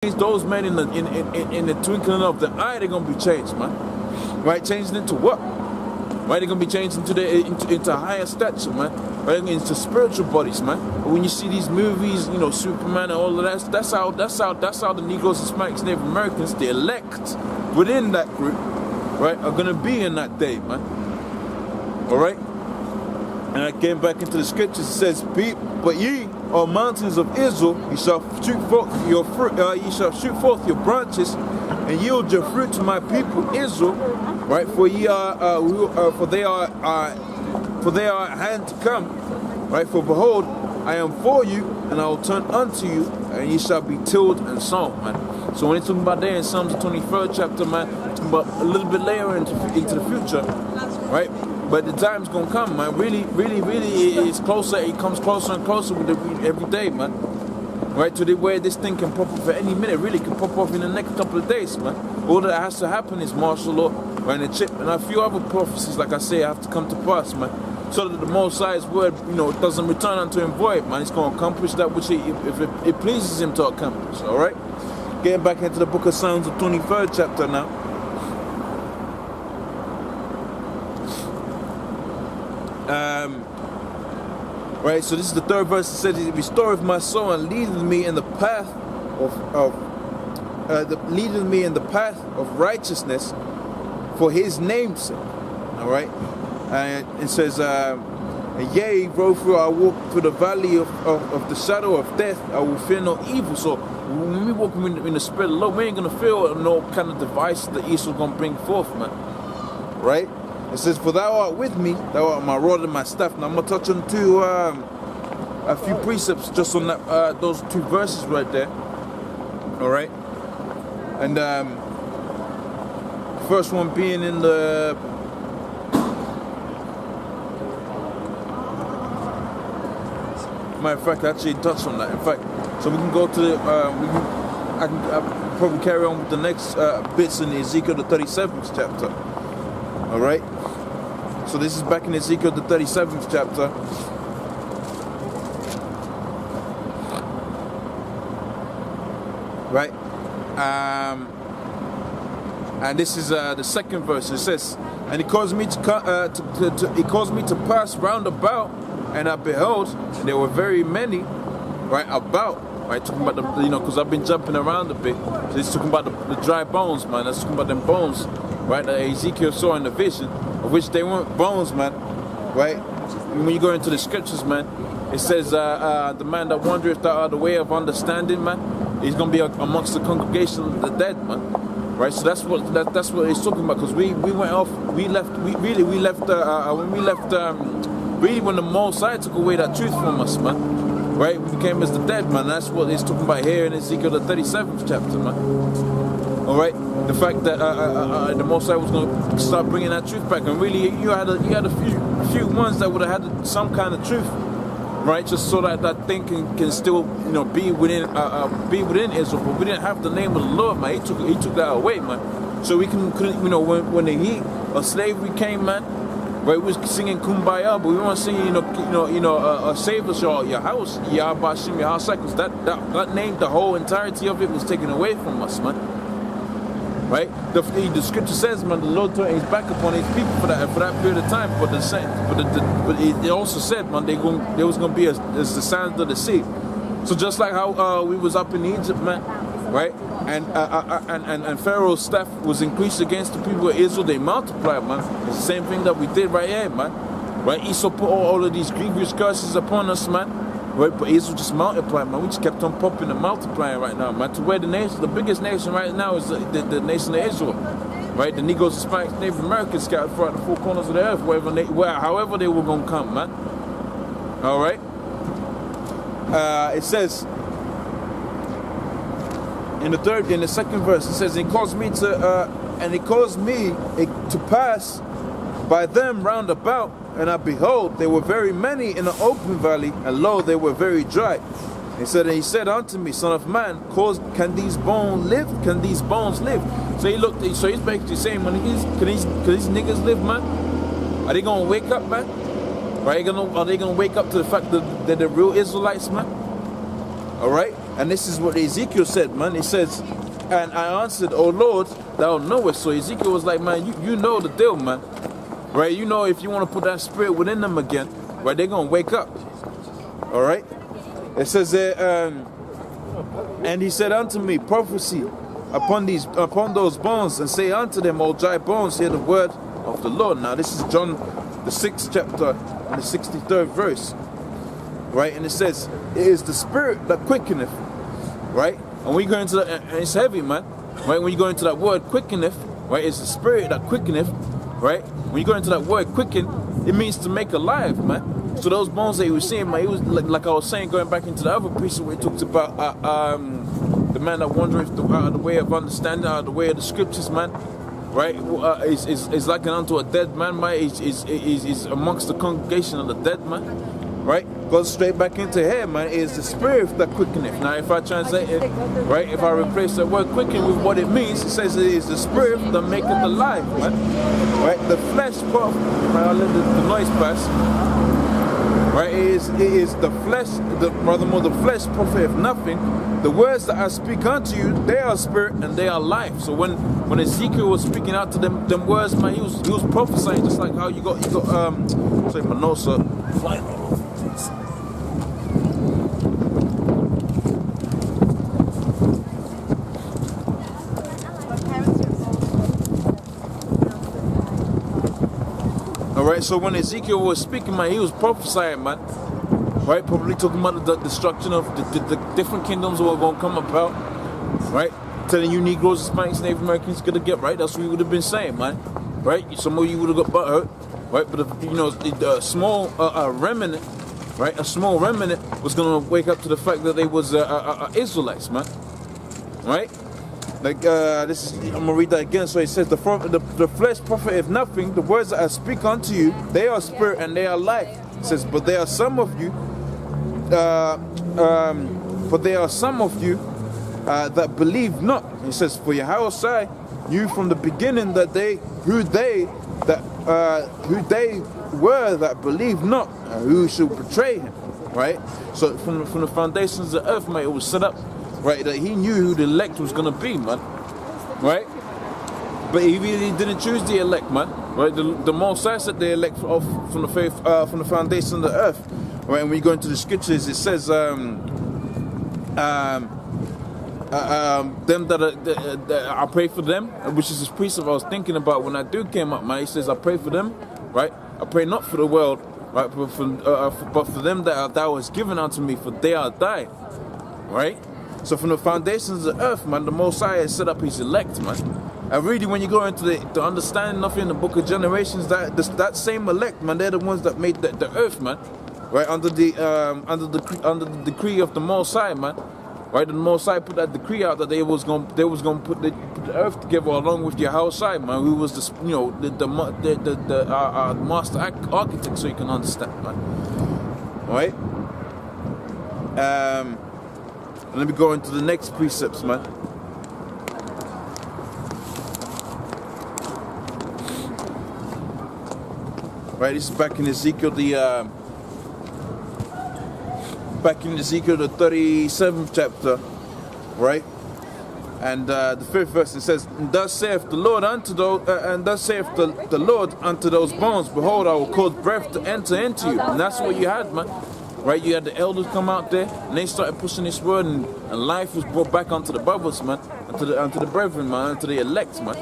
those men in the twinkling of the eye, they're gonna be changed, man. Right? Changed into what? Right? They're gonna be changed into higher stature, man. Right? Into spiritual bodies, man. But when you see these movies, you know, Superman and all of that, that's how the Negroes, Hispanics, Native Americans, the elect within that group, right, are gonna be in that day, man. All right. And again, back into the scriptures, it says, "But ye are mountains of Israel, ye shall shoot forth your fruit, ye shall shoot forth your branches, and yield your fruit to my people Israel, right? For ye are, for they are at hand to come, right? For behold, I am for you, and I will turn unto you, and ye shall be tilled and sown," man. So when it's talking about there in Psalms 23rd chapter, man, it's talking about a little bit later into the future, right? But the time's gonna come, man. Really, it's closer. It comes closer and closer with every day, man. Right, to the way this thing can pop up at any minute. Really can pop off in the next couple of days, man. All that has to happen is martial law, right, and the chip, and a few other prophecies, like I say, have to come to pass, man. So that the Most High's word, you know, doesn't return unto him void, man. It's gonna accomplish that which if it pleases him to accomplish. All right. Getting back into the book of Psalms, the 23rd chapter now. Right, so this is the third verse. It says, "He restoreth my soul and leadeth me in the path of righteousness for his name's sake." All right, and it says, "Yea, though I walk through the valley of the shadow of death, I will fear no evil." So when we walk in the spirit of the Lord, we ain't gonna feel no kind of device that Esau's gonna bring forth, man. Right? It says, "For thou art with me, thou art my rod and my staff." Now I'm gonna touch on a few precepts just on that, those two verses right there. All right, and first one being in the matter of fact, I actually touched on that. In fact, so we can go to the I can probably carry on with the next bits in Ezekiel the 37th chapter. All right. So this is back in Ezekiel the 37th chapter. Right. And this is the second verse. It says, "And he caused me to pass round about, and I beheld, and there were very many, right, about." Right, talking about the, you know, because I've been jumping around a bit. So it's talking about the dry bones, man. That's talking about them bones, right, that Ezekiel saw in the vision, of which they weren't bones, man. Right? When you go into the scriptures, man, it says, "The man that wandereth out the way of understanding, man, he's gonna be amongst the congregation of the dead, man." Right? So that's what it's talking about. Because we went off, we left when the Most High took away that truth from us, man. Right, we became as the dead, man. That's what it's talking about here in Ezekiel the 37th chapter, man. All right, the fact that the Most High was going to start bringing that truth back, and really, you had a few ones that would have had some kind of truth, right? Just so that thing can still, you know, be within Israel. But we didn't have the name of the Lord, man. He took that away, man. So we couldn't, you know, when the heat of slavery came, man. Right, we was singing Kumbaya, but we weren't singing, save us, your house, Yahbashim, Yahasai, because that name, the whole entirety of it was taken away from us, man. Right? The scripture says, man, the Lord turned his back upon his people for that period of time. But it also said, man, there was gonna be as the sands of the sea. So just like how we was up in Egypt, man, right? And Pharaoh's staff was increased against the people of Israel. They multiplied, man. It's the same thing that we did right here, man. Right? Esau put all of these grievous curses upon us, man. Right? But Israel just multiplied, man. We just kept on popping and multiplying right now, man. To where the biggest nation right now is the nation of Israel. Right? The Negroes, Hispanics, Native Americans scattered throughout the four corners of the earth, however they were gonna come, man. All right. It says. In the second verse, it says, "He caused me to pass by them round about, and I behold, there were very many in the open valley, and lo, they were very dry. And he said unto me, Son of man, can these bones live? Can these bones live?" So he's basically saying, man, can these niggas live, man? Are they gonna wake up, man? Are they gonna wake up to the fact that they're the real Israelites, man? All right. And this is what Ezekiel said, man. He says, and I answered, "O Lord, thou knowest." So Ezekiel was like, man, you know the deal, man. Right? You know if you want to put that spirit within them again, right, they're going to wake up. All right? It says there, and he said unto me, "Prophecy upon those bones, and say unto them, O dry bones, hear the word of the Lord." Now this is John the 6th chapter and the 63rd verse. Right? And it says, "It is the spirit that quickeneth." Right? And when you go into that, and it's heavy, man. Right? When you go into that word quickeneth, right? It's the spirit that quickeneth. Right? When you go into that word quicken, it means to make alive, man. So those bones that he was seeing, man, it was like I was saying, going back into the other piece where it talks about the man that wandereth out of the way of understanding, out of the way of the scriptures, man. Right? Is likened unto a dead man, man. Is amongst the congregation of the dead, man. Right? Goes straight back into here, man. It is the spirit that quickeneth. Now, if I translate it, right, if I replace that word quicken with what it means, it says it is the spirit that maketh alive, man. Right? The flesh, I'll let the noise pass. Right? It is the flesh, the flesh profiteth nothing. The words that I speak unto you, they are spirit and they are life. So when Ezekiel was speaking out to them words, man, he was prophesying just like how you got sorry, my notes are flying all over. Alright, so when Ezekiel was speaking, man, he was prophesying, man. Right, probably talking about the destruction of the different kingdoms that were going to come about. Right, telling you Negroes, Hispanics, Native Americans gonna get right. That's what he would have been saying, man. Right, some of you would have got butthurt. Right, but a small remnant, right, a small remnant was gonna wake up to the fact that they was Israelites, man. Right. Like this is, I'm gonna read that again. So it says, the flesh profiteth nothing. The words that I speak unto you, they are spirit and they are life. It says, but there are some of you, that believe not. He says, for Yahweh knew from the beginning that who they were that believed not, who should betray him. Right. So from the foundations of the earth, mate, it was set up. Right, that he knew who the elect was gonna be, man. Right, but he really didn't choose the elect, man. Right, the Most High set the elect off from the faith, from the foundation of the earth. Right, and when you go into the scriptures, it says, them that I pray for them, which is this precept I was thinking about when that dude came up, man. He says, I pray for them, right? I pray not for the world, right, but for them that thou hast given unto me, for they are thine, right? So from the foundations of the earth, man, the Most High has set up his elect, man. And really, when you go into the understanding of it in the book of generations, that same elect, man, they're the ones that made the earth, man. Right, under the decree of the Most High, man. Right, the Most High put that decree out that they was gonna put the earth together along with Yahweh, man, who was the master architect, so you can understand, man. Right. Let me go into the next precepts, man. Right, this is back in Ezekiel the 37th chapter, right? And the 5th verse, it says, "And thus saith the Lord unto those, the Lord unto those bones, behold, I will cause breath to enter into you." And that's what you had, man. Right, you had the elders come out there, and they started pushing this word, and life was brought back onto the brothers, man, onto the brethren, man, onto the elect, man.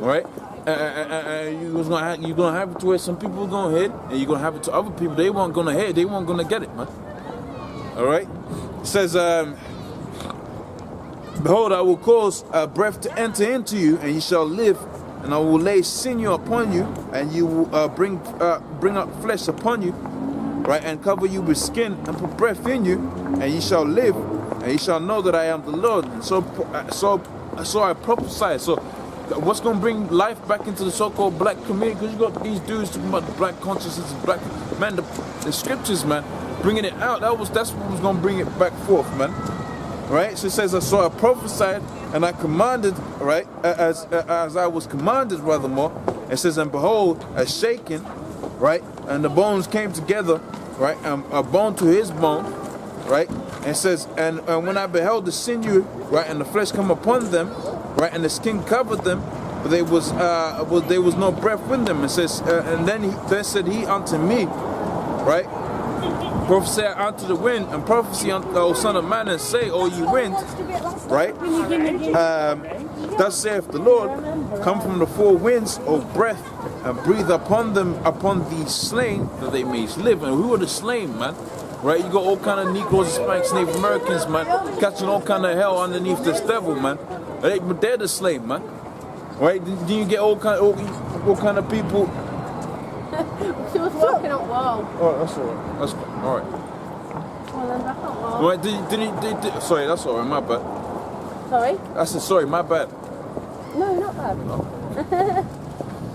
Right, you're gonna have it to where some people are gonna hear, and you're gonna have it to other people they weren't gonna hear, they weren't gonna get it, man. All right, it says, "Behold, I will cause breath to enter into you, and you shall live, and I will lay sinew upon you, and you will bring up flesh upon you." Right, and cover you with skin and put breath in you, and ye shall live, and ye shall know that I am the Lord. And so I prophesy. So what's going to bring life back into the so-called black community? Because you got these dudes talking about the black consciousness, black man, the scriptures, man, bringing it out. That's what was going to bring it back forth, man. Right. So it says, "So I prophesied and I commanded." Right, as I was commanded, rather more. It says, "And behold, a shaking." Right, and the bones came together, right, a bone to his bone, right? And it says, and when I beheld the sinew, right, and the flesh come upon them, right, and the skin covered them, but there was no breath in them. It says, and then said he unto me, right, prophesy unto the wind, and prophesy unto O son of man, and say, O ye wind, right, thus saith the Lord, come from the four winds, O breath, and breathe upon them, upon these slain, that they may live. And who are the slain, man? Right, you got all kind of Negroes, Hispanics, Native Americans, man, catching all kind of hell underneath this devil, man. But they're the slave, man. Right? Then you get all kind of people. She was walking up wall. Oh, that's alright. That's alright. Well, then back up wall. Right? Did sorry, that's alright. My bad. Sorry? I said sorry. My bad. No, not bad. No.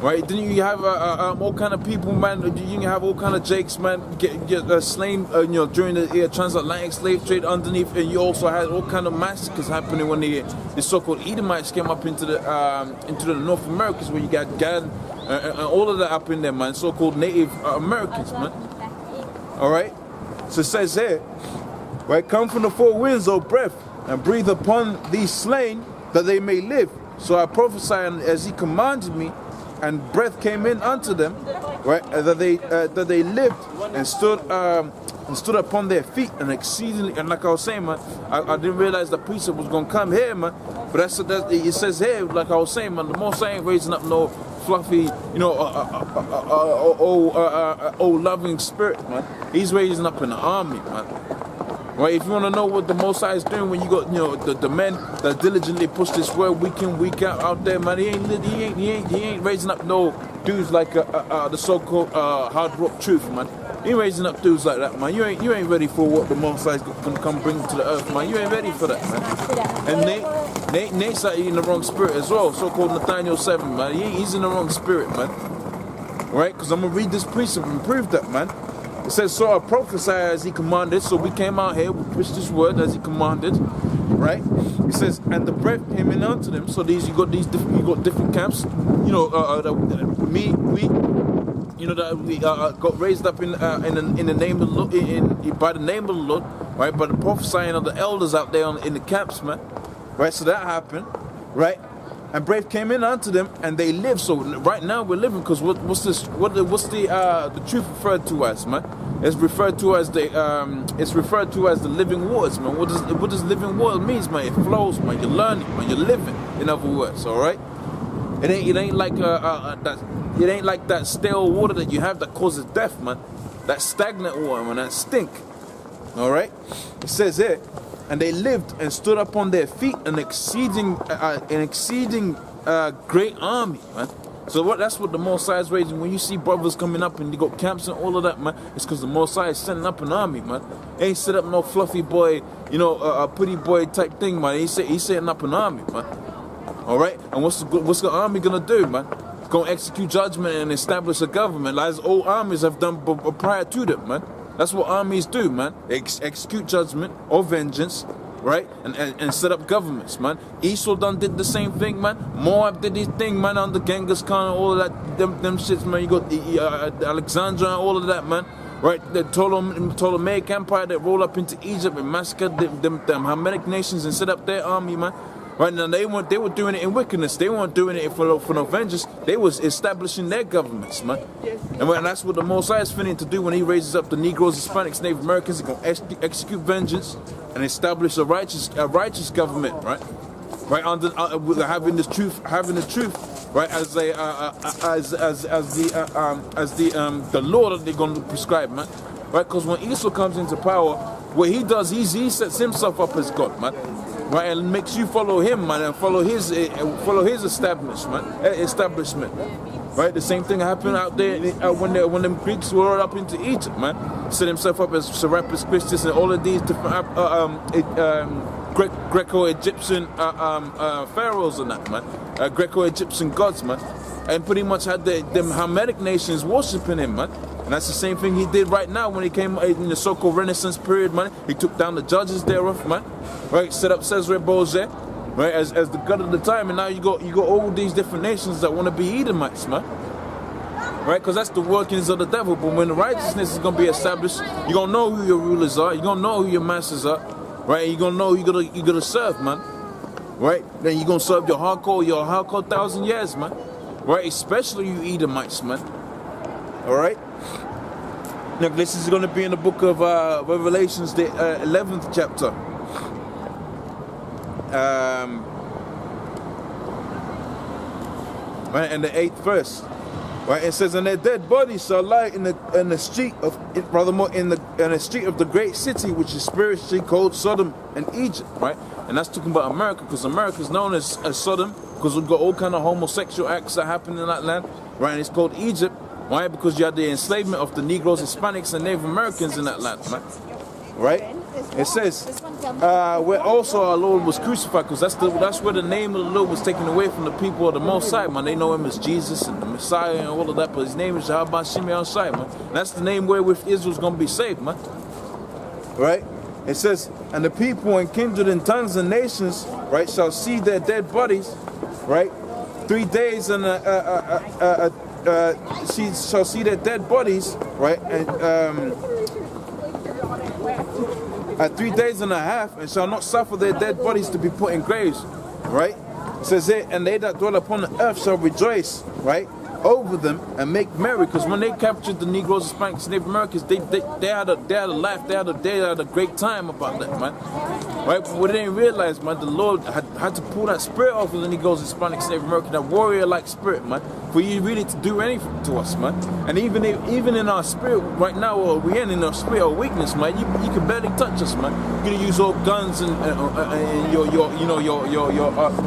Right? Didn't you have all kind of people, man? You have all kind of jakes, man, get slain, during the transatlantic slave trade underneath, and you also had all kind of massacres happening when the so-called Edomites came up into the North Americas, where you got Gad and all of that up in there, man. So-called Native Americans, man. All right. So it says here, right, come from the four winds, O breath, and breathe upon these slain, that they may live. So I prophesied as he commanded me. And breath came in unto them, right? That they lived and stood upon their feet, and exceedingly. And like I was saying, man, I didn't realize the precept was gonna come here, man. But it says here, like I was saying, man, the Most High ain't raising up no fluffy, old loving spirit, man. He's raising up an army, man. Right, if you want to know what the Most High is doing, when you got the men that diligently push this word week in, week out there, man, he ain't raising up no dudes like the so-called hard rock truth, man. He ain't raising up dudes like that, man. You ain't ready for what the Most High is gonna come bring to the earth, man. You ain't ready for that, man. And Nate's in the wrong spirit as well. So-called Nathaniel 7, man. He's in the wrong spirit, man. Right? Because I'm gonna read this precept and prove that, man. It says, so I prophesied as he commanded. So we came out here, we preached this word as he commanded, right? It says, and the breath came in unto them. So you got different camps. We got raised up in the name of the Lord, by the name of the Lord, right? By the prophesying of the elders out there in the camps, man, right? So that happened, right? And breath came in unto them, and they lived. So right now we're living, because what's the truth referred to as, man? It's referred to as the living waters, man. What does living water means, man? It flows, man. You're learning, man. You're living. In other words, all right. It ain't like that stale water that you have that causes death, man. That stagnant water, man. That stink. All right. It says here. And they lived and stood up on their feet, an exceeding great army, man. So that's what the Most High is raising. When you see brothers coming up and you got camps and all of that, man, it's because the Most High is sending up an army, man. They ain't set up no fluffy boy, a pretty boy type thing, man. He's setting up an army, man. All right. And what's the army gonna do, man? It's gonna execute judgment and establish a government, like old armies have done prior to them, man. That's what armies do, man. They execute judgment or vengeance, right? And set up governments, man. Esau did the same thing, man. Moab did his thing, man, under Genghis Khan and all of that, them shits, man. You got the Alexandria and all of that, man. Right? The Ptolemaic Empire that rolled up into Egypt and massacred them Hamitic nations and set up their army, man. Right now, they were doing it in wickedness. They weren't doing it for no vengeance. They was establishing their governments, man. And that's what the Most High is finna to do when he raises up the Negroes, Hispanics, Native Americans. He's gonna execute vengeance and establish a righteous government, right? Right, under having the truth, right, as the law that they're gonna prescribe, man. Right, because when Esau comes into power, what he does, he sets himself up as God, man. Right, and makes you follow him, man, and follow his establishment. Right, the same thing happened out there when them Greeks were up into Egypt, man. Set himself up as Serapis Christus and all of these different Greco-Egyptian pharaohs and that, man. Greco-Egyptian gods, man, and pretty much had them Hamitic nations worshiping him, man. And that's the same thing he did right now when he came in the so-called Renaissance period, man. He took down the judges thereof, man. Right, set up Cesare Borgia, right, as the god of the time, and now you got all these different nations that want to be Edomites, man. right? Because that's the workings of the devil. But when the righteousness is going to be established, you're going to know who your rulers are. You're going to know who your masters are, right? You're going to know who you're going to serve, man, right? Then you're going to serve your hardcore 1,000 years, man, right? Especially you Edomites, man, all right? Now, this is going to be in the book of Revelations, the 11th chapter. Right, and the 8th verse. Right, it says, and their dead bodies shall lie in the street of, rather in the street of the great city, which is spiritually called Sodom and Egypt. Right, and that's talking about America, because America is known as Sodom, because we've got all kind of homosexual acts that happen in that land. Right, and it's called Egypt. Why? Because you had the enslavement of the Negroes, Hispanics, and Native Americans in that land. Right. It says, where also our Lord was crucified, because that's where the name of the Lord was taken away from the people of the Most High, man. They know him as Jesus and the Messiah and all of that, but his name is Yahweh Shimei Shai, man. That's the name wherewith Israel's going to be saved, man. Right? It says, and the people and kindred and tongues and nations, right, shall see their dead bodies, right, 3 days and she shall see their dead bodies, right, and at 3 days and a half, and shall not suffer their dead bodies to be put in graves, right? It says it, and they that dwell upon the earth shall rejoice, right, over them and make merry, because when they captured the Negroes, Hispanics, Native Americans, they had a laugh, they had a great time about that, man. Right? But what they didn't realize, man, the Lord had to pull that spirit off of the Negroes, Hispanics, Native Americans, that warrior-like spirit, man, for you really to do anything to us, man. And even in our spirit right now, or we're in our spirit or weakness, man, you can barely touch us, man. You're gonna use all guns and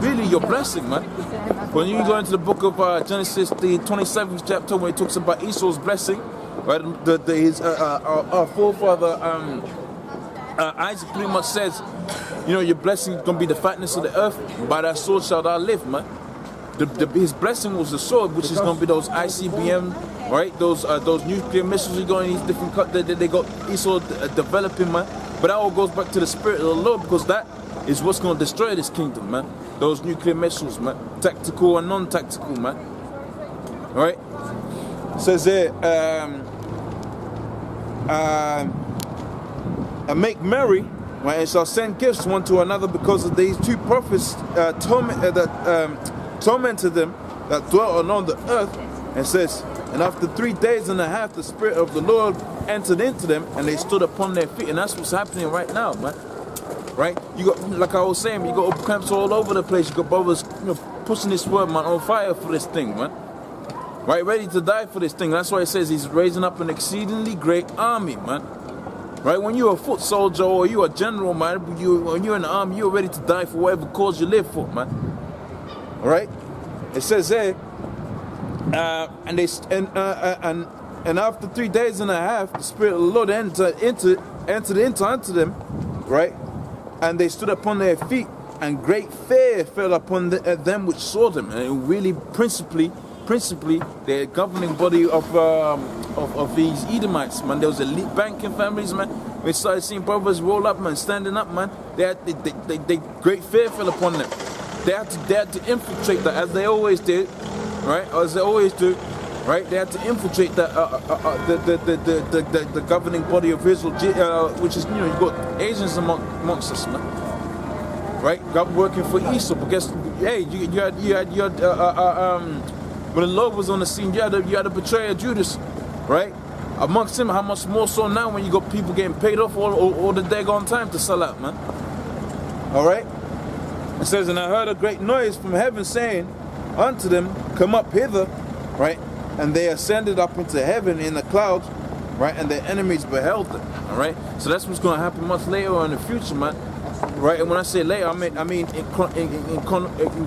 really your blessing, man. When you go into the book of Genesis, the 27th chapter, where it talks about Esau's blessing, right? Our forefather Isaac pretty much says, your blessing is gonna be the fatness of the earth. By that sword shalt thou live, man. His blessing was the sword, which is gonna be those ICBM, right? Those nuclear missiles. You got in these different they got Esau developing, man. But that all goes back to the spirit of the Lord, because that is what's gonna destroy this kingdom, man. Those nuclear missiles, man, tactical and non-tactical, man. All right. It says there, and make merry, right, and shall send gifts one to another, because of these two prophets tormented them that dwelt on the earth. And says, and after 3 days and a half, the Spirit of the Lord entered into them, and they stood upon their feet. And that's what's happening right now, man. Right? You got, like I was saying, you got camps all over the place. You got brothers, pushing this word, man, on fire for this thing, man. Right? Ready to die for this thing. That's why it says he's raising up an exceedingly great army, man. Right? When you're a foot soldier or you're a general, man, when you're in the army, you're ready to die for whatever cause you live for, man. All right? It says there, and after 3 days and a half, the Spirit of the Lord entered into unto them, right? And they stood upon their feet, and great fear fell upon them which saw them. And really, principally, the governing body of these Edomites, man. There was elite banking families, man. We started seeing brothers roll up, man, standing up, man. They great fear fell upon them. They had to infiltrate that, as they always did, right? As they always do, right? They had to infiltrate that the governing body of Israel, which is, you've got Asians amongst us, man. Right? God working for Esau, but guess, hey, you had when the Lord was on the scene, you had a betrayer, Judas, right? Amongst him, how much more so now when you got people getting paid off all the daggone time to sell out, man? All right? It says, and I heard a great noise from heaven saying unto them, come up hither, right? And they ascended up into heaven in the clouds, right? And their enemies beheld them, all right? So that's what's going to happen much later on in the future, man. Right? And when I say later, I mean in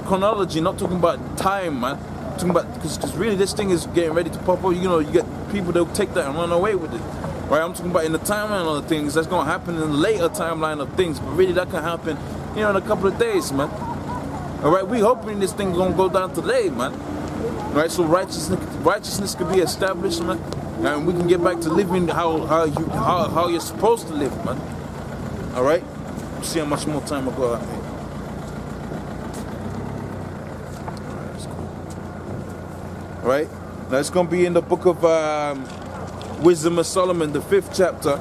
chronology, not talking about time, man. Talking about, because really this thing is getting ready to pop up. You get people that will take that and run away with it. Right? I'm talking about in the timeline of the things that's going to happen in the later timeline of things. But really that can happen, in a couple of days, man. All right? We hoping this thing going to go down today, man. Right? So righteousness can be established, man. And we can get back to living how you're supposed to live, man. All right? See how much more time I got out here. All right? Now it's going to be in the book of Wisdom of Solomon, the 5th chapter.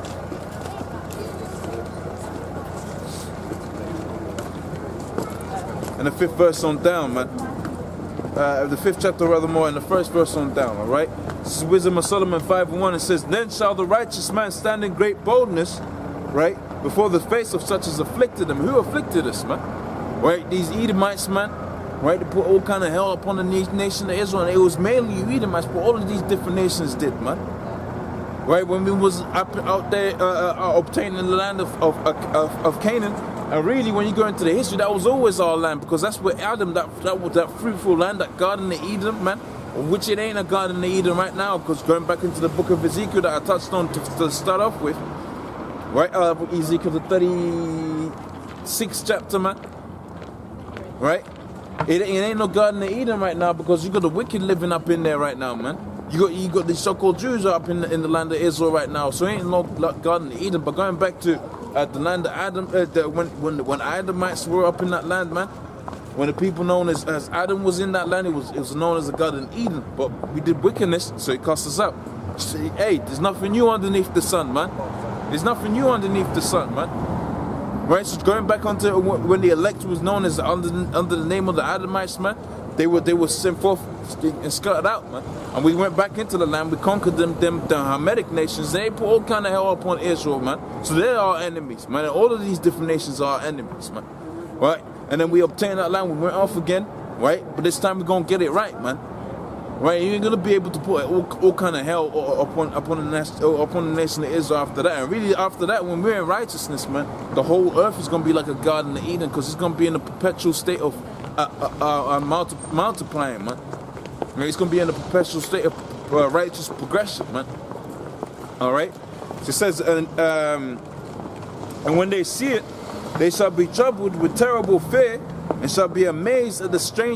And the 5th verse on down, man. The 5th chapter rather more, and the 1st verse on down, alright? This is Wisdom of Solomon 5:1. It says, "Then shall the righteous man stand in great boldness," right? "Before the face of such as afflicted him." Who afflicted us, man? Right? These Edomites, man. Right? They put all kind of hell upon the nation of Israel. And it was mainly you Edomites, but all of these different nations did, man. Right? When we was out there obtaining the land of Canaan, and really when you go into the history, that was always our land, because that's where Adam, that fruitful land, that Garden of Eden, man, which it ain't a Garden of Eden right now, because going back into the book of Ezekiel that I touched on to start off with, right? Ezekiel the 36th chapter, man. Right? It ain't no Garden of Eden right now, because you got the wicked living up in there right now, man. You got the so-called Jews up in the land of Israel right now, so it ain't no Garden of Eden. But going back to the land of Adam, when Adamites were up in that land, man, when the people known as Adam was in that land, it was known as the Garden of Eden. But we did wickedness, so it cost us out. So, hey, there's nothing new underneath the sun, man. There's nothing new underneath the sun, man. Right, so going back onto when the elect was known as under the name of the Adamites, man, they were sent forth and scattered out, man. And we went back into the land, we conquered the Hamitic nations. They put all kind of hell upon Israel, man. So they're our enemies, man. And all of these different nations are our enemies, man. Right? And then we obtained that land, we went off again, right? But this time we're gonna get it right, man. Right, you ain't gonna be able to put all kind of hell upon the nation of Israel after that. And really, after that, when we're in righteousness, man, the whole earth is gonna be like a Garden of Eden, because it's gonna be in a perpetual state of multiplying, man. Right, it's gonna be in a perpetual state of righteous progression, man. All right. So it says, and when they see it, they shall be troubled with terrible fear, and shall be amazed at the strange